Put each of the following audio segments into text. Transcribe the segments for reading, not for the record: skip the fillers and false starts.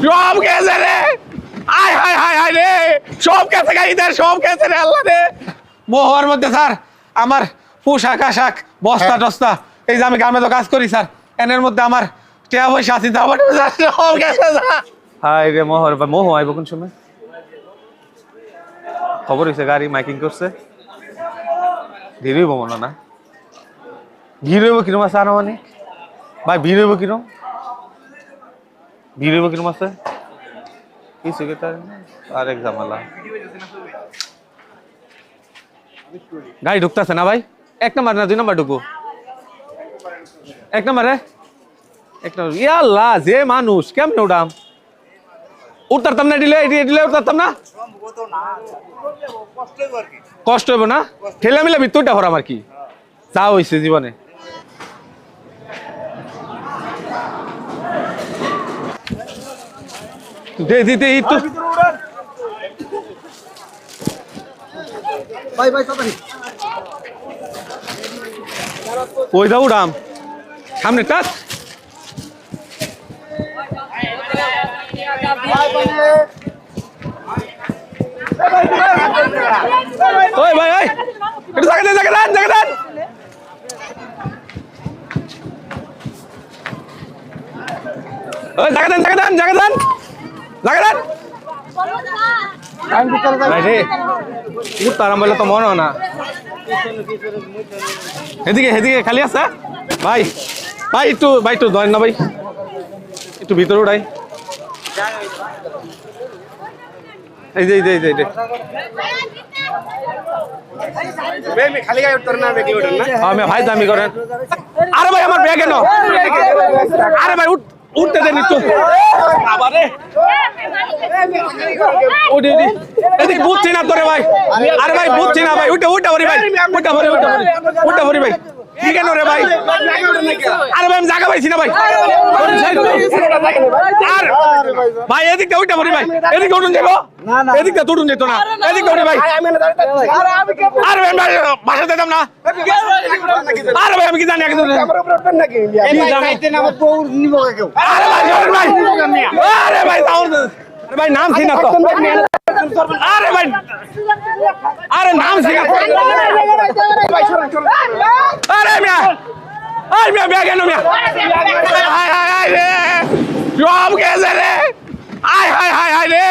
সব গেছে রে, আয় হায় হায় হায় রে, সব গেছে গাড়িদের, সব গেছে রে আল্লাহ রে। মোহর মধ্যে স্যার আমার পোশাক আশাক বস্তা টস্তা, এই যে আমি গার্মেন্টে কাজ করি স্যার, এনের মধ্যে আমার টাকা পয়সা আছে, সব গেছে স্যার। হাই রে মোহর, মোহ আইব কোন সময়? খবর হয়েছে গাড়ি মাইকিং করছে, ভিড় হইব মনে না? ভিড় হইব কিরম আছে আনুমানিক ভাই? ভিড় হইব কিরম? ভিড় হইব কিরম আছে? কিছু আরেক ঝামেলা, গাড়ি ঢুকতেছে না ভাই? এক নম্বর না দুই নম্বর ঢুকবো? এক নম্বরে, এক নম্বর। ইয়াল্লাহ যে মানুষ, কেমনে উঠাম? উঠতারতাম না, দিলে দিলে উঠতারতাম না, কষ্ট হইব না? ঠেলা মিলা ভিতরটা ভরাম আর কি, যা হয়েছে জীবনে। দে দিতে এই তো ওই দা উড়াম সামনে টাচ। ওই ভাই ওই একটু জায়গা দেন, জায়গা দেন, জায়গা দেন। ওই জায়গা দেন, জায়গা দেন, জায়গা দেন, জায়গা দেন। ভাই রে উঠতারাম বলে তো মনে হয় না। এদিকে এদিকে খালি আছে ভাই, ভাই একটু, ভাই একটু ধরেন না ভাই, একটু ভিতরে উঠাই। এই যে এই যে এই যে খালি গায়ে উঠতে না, বেগে ওঠেন না। আমি ভাই দামি করেন। আরে ভাই আমার ব্যাগ কেন? আরে ভাই উঠতে দেন একটু। আবারে ওডি ওডি এদিকে বুঝছি না তোরে ভাই। আরে ভাই বুঝছি না ভাই, উঠা উঠা ভরি ভাই, উঠা ভরি, উঠা ভরি, উঠা ভরি ভাই। কি কেন রে ভাই? আরে ভাই আমি জায়গা পাইছি না ভাই। আর ভাই এদিকে উঠা ভরি ভাই, এদিকে উঠুন যাবো, এদিকে তো উঠুন যেত না, এদিকে উঠি ভাই। আরে ভাই বাসা যেতাম না। আরে ভাই আমি কি জানি আগে? আরে ভাই ভাই, আরে ভাই আরে ভাই নাম ছিল তো। আরে ভাই আরে নাম ছিল। আরে মিয়া, আরে মিয়া ব্যাগ এনো মিয়া। হায় হায় হায় রে, সব গেছে রে, আয় হায় হায় হায় রে,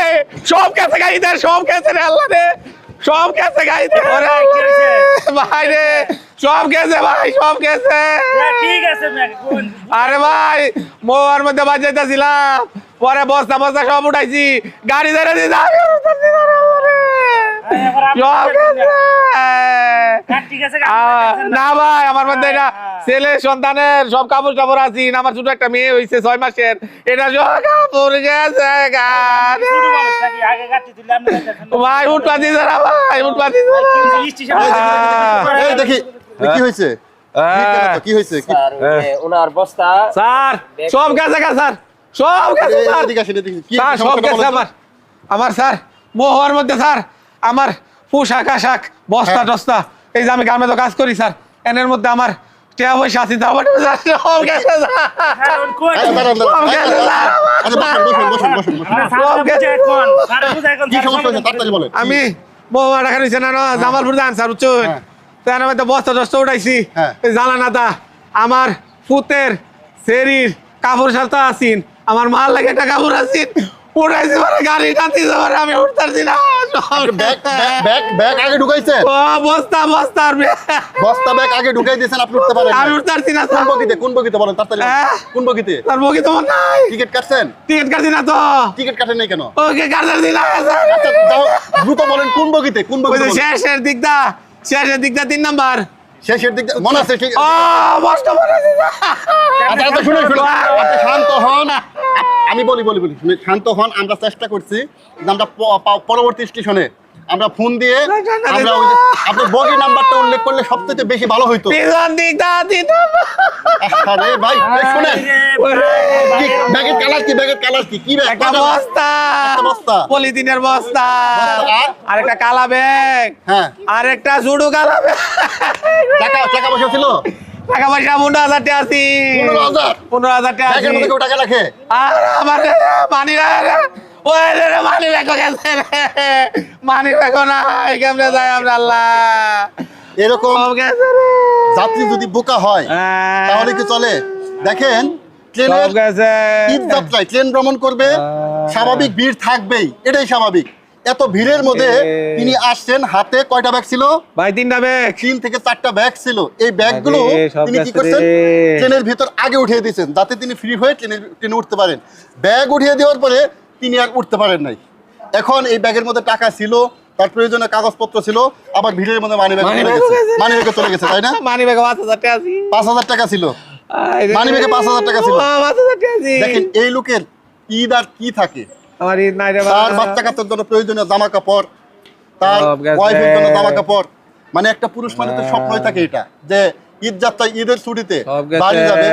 সব গেছে গাড়িদের, সব গেছে রে আল্লাহ রে, সব গেছে গাড়িতে। ভাই রে সব গেছে ভাই, সব গেছে। আরে ভাই মোর মধ্যে বাজাইতেছিলাম, পরে বস্তা বস্তা সব উঠাইছি, গাড়ি ধরে দিতে না ভাই। আমার মধ্যে এটা ছেলে সন্তানের সব কাপড় টাপড় আছি, আমার ছোট একটা মেয়ে হয়েছে 6 মাসের, এটা সব কাপড় গেছে ভাই। উঠপা দিছে না ভাই, উঠপা দিছে দেখি কি হয়েছে, কি হয়েছে? ওনার বস্তা স্যার সব গেছে স্যার, সব গেছে স্যার, সব গেছে আমার। আমার স্যার মোহর মধ্যে স্যার আমার পোশাক আশাক বস্তা টস্তা, এই যে আমি গার্মেন্টে কাজ করি স্যার, এনের মধ্যে আমার টাকা পয়সা আছে, সব গেছে আমি মোহর রাখা নিছে না জামালপুর যান স্যার, বুঝছেন? তার মধ্যে বস্তা টস্তা উঠাইছি, জানা না তা আমার ফুতের শরীর কাপড় সারতা আসিন, আমার মাল লাগে একটা কাপড় আসিন, উঠাইছি মানে গাড়ি টানতেছে মানে আমি উঠতারছি না। ব্যাগ আগে ঢুকাইছে, বস্তা বস্তা বস্তা ব্যাগ আগে ঢুকাই দিয়েছেন, আপনি উঠতে পারেন? আমি উঠতারছি না। কোন বগিতে, কোন বগিতে বলেন তাড়াতাড়ি, কোন বগিতে? তার বগি তোমার নাই? টিকিট কাটছেন? টিকিট কাটছি না তো। টিকিট কাটেন নাই কেন? ওকে কাটছি না। আচ্ছা দ্রুত বলেন কোন বগিতে, কোন বগিতে? শেষের দিকটা, শেষের দিকটা 3 নাম্বার। শেষের দিক মনে আছে? ঠিক বস্তা মনে আছে। আচ্ছা শুনুন শুনুন, আপনি শান্ত হন, আমি বলি শান্ত হন। আমরা চেষ্টা করছি যে আমরা পরবর্তী স্টেশনে আমরা ফোন দিয়ে আমরা আপনার বগি নাম্বারটা উল্লেখ করলে সবচেয়ে বেশি ভালো হইতো। আরে ভাই শুনেন, ব্যাগের কালার কি? ব্যাগের কালার কি? কি ব্যাগ? একটা বস্তা, বস্তা পলিথিনের বস্তা, আর একটা কালা ব্যাগ, হ্যাঁ, আর একটা জুডু কালা ব্যাগ। টাকা পয়সা ছিল? টাকা পয়সা 15,000 টাকা আছে 15,000 15,000 টাকা ব্যাগের আছে মধ্যে কেউ টাকা রাখে? আর আমার মানি ওই রে মানি ব্যাগও গেছে রে মানি ব্যাগও না কেমনে যায় আমরা আল্লাহ এরকম সব গেছে রে যাত্রী যদি বোকা হয় তাহলে কি চলে? দেখেন ট্রেনের সব গেছে ঈদ যাত্রায় ট্রেন ভ্রমণ করবে, স্বাভাবিক ভিড় থাকবেই, এটাই স্বাভাবিক। এত ভিড়ের মধ্যে তিনি আসছেন, হাতে কয়টা ব্যাগ ছিল? ভাই 3টা ব্যাগ 3 থেকে 4টা ব্যাগ ছিল। এই ব্যাগগুলো আরে, সব তিনি কি গেছে করছেন? রে। ট্রেনের ভিতর আগে উঠিয়ে দিয়েছেন যাতে তিনি ফ্রি হয়ে ট্রেনে উঠতে পারেন। ব্যাগ উঠিয়ে দেওয়ার পরে তিনি আর উঠতে পারেন নাই। এখন এই ব্যাগের মধ্যে টাকা ছিল, তার প্রয়োজনীয় কাগজপত্র ছিল, আবার ভিড়ের মধ্যে মানি ব্যাগ চলে গেছে, তাই না? মানি ব্যাগ 5,000 টাকা আছে 5,000 টাকা ছিল, মানি ব্যাগে 5,000 টাকা ছিল। 5,000 টাকা আছে দেখেন এই লোকের ঈদ আর কি থাকে? আমার ঈদ নাই রে তার বাচ্চা কাচ্চার জন্য প্রয়োজনীয় জামা কাপড়, তার সব গেছে। ওয়াইফের জন্য জামা কাপড়, মানে একটা পুরুষ মানুষের স্বপ্নই থাকে এটা যে ঈদ যাত্রা, ঈদের ছুটিতে সব গেছে। বাড়ি যাবে,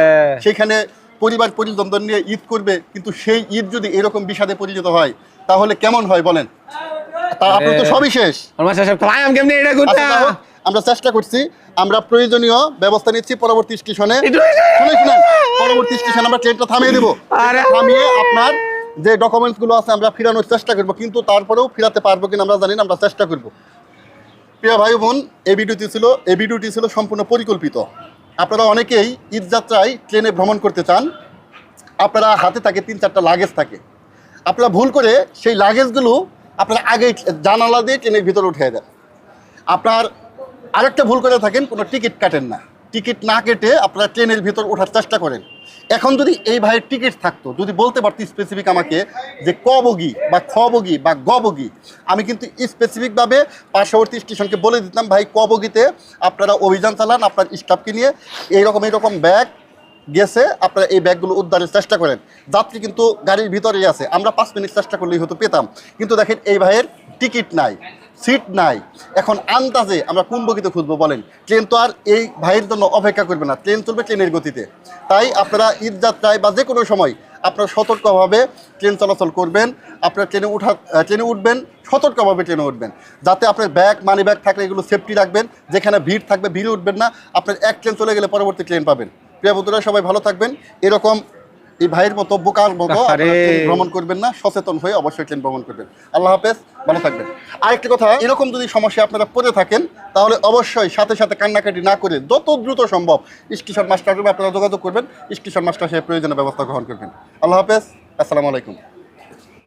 সেখানে পরিবার পরিজন নিয়ে ঈদ করবে, কিন্তু সেই ঈদ যদি এরকম বিষাদে পরিণত হয় তাহলে কেমন হয় বলেন? তা আপনার তো সবই শেষ। আমার শেষ ভাই আমি কেমনে এটা করতে আচ্ছা, যাই হোক, আমরা চেষ্টা করছি, আমরা প্রয়োজনীয় ব্যবস্থা নিচ্ছি। পরবর্তী স্টেশনে শুনেন, পরবর্তী স্টেশনে আমরা ট্রেনটা থামিয়ে দেবো। আরে। থামিয়ে আপনার যে ডকুমেন্টস গুলো আছে আমরা ফেরানোর চেষ্টা করবো, কিন্তু তারপরেও ফেরাতে পারবো কিনা আমরা জানি না, আমরা চেষ্টা করবো। প্রিয় ভাই বোন, এই ভিডিওটি ছিল সম্পূর্ণ পরিকল্পিত। আপনারা অনেকেই ঈদ যাত্রায় ট্রেনে ভ্রমণ করতে চান, আপনারা হাতে থাকে 3-4টা লাগেজ থাকে, আপনারা ভুল করে সেই লাগেজগুলো আপনারা আগেই জানালা দিয়ে ট্রেনের ভিতরে উঠিয়ে দেন। আপনার আরেকটা ভুল করে থাকেন, কোনো টিকিট কাটেন না, টিকিট না কেটে আপনারা ট্রেনের ভিতর ওঠার চেষ্টা করেন। এখন যদি এই ভাইয়ের টিকিট থাকতো, যদি বলতে পারতো স্পেসিফিক আমাকে যে ক বগি বা খ বগি বা গ বগি, আমি কিন্তু স্পেসিফিকভাবে পার্শ্ববর্তী স্টেশনকে বলে দিতাম ভাই ক বগিতে আপনারা অভিযান চালান আপনার স্টাফকে নিয়ে, এইরকম ব্যাগ গেছে, আপনারা এই ব্যাগগুলো উদ্ধারের চেষ্টা করেন। যাত্রী কিন্তু গাড়ির ভিতরেই আছে, আমরা 5 মিনিট চেষ্টা করলেই হয়তো পেতাম, কিন্তু দেখেন এই ভাইয়ের টিকিট নাই, সিট নাই। এখন আন্দাজে আমরা কোন বগিতে খুঁজবো বলেন? ট্রেন তো আর এই ভাইয়ের জন্য অপেক্ষা করবে না, ট্রেন চলবে ট্রেনের গতিতে। তাই আপনারা ঈদ যাত্রায় বা যে কোনো সময় আপনারা সতর্কভাবে ট্রেন চলাচল করবেন, আপনারা ট্রেনে উঠবেন, সতর্কভাবে ট্রেনে উঠবেন, যাতে আপনার ব্যাগ মানি ব্যাগ থাকলে এগুলো সেফটি রাখবেন। যেখানে ভিড় থাকবে ভিড়ে উঠবেন না, আপনার এক ট্রেন চলে গেলে পরবর্তী ট্রেন পাবেন। প্রিয় বন্ধুরা, সবাই ভালো থাকবেন। এরকম এই ভাইয়ের মতো বোকার মতো ট্রেন ভ্রমণ করবেন না, সচেতন হয়ে অবশ্যই ট্রেন ভ্রমণ করবেন। আল্লাহ হাফেজ, ভালো থাকবেন। আরেকটি কথা, এরকম যদি সমস্যা আপনারা পড়ে থাকেন তাহলে অবশ্যই সাথে সাথে কান্নাকাটি না করে যত দ্রুত সম্ভব স্টেশন মাস্টার রুমে আপনারা যোগাযোগ করবেন, স্টেশন মাস্টার সে প্রয়োজনীয় ব্যবস্থা গ্রহণ করবেন। আল্লাহ হাফেজ, আসসালামু আলাইকুম।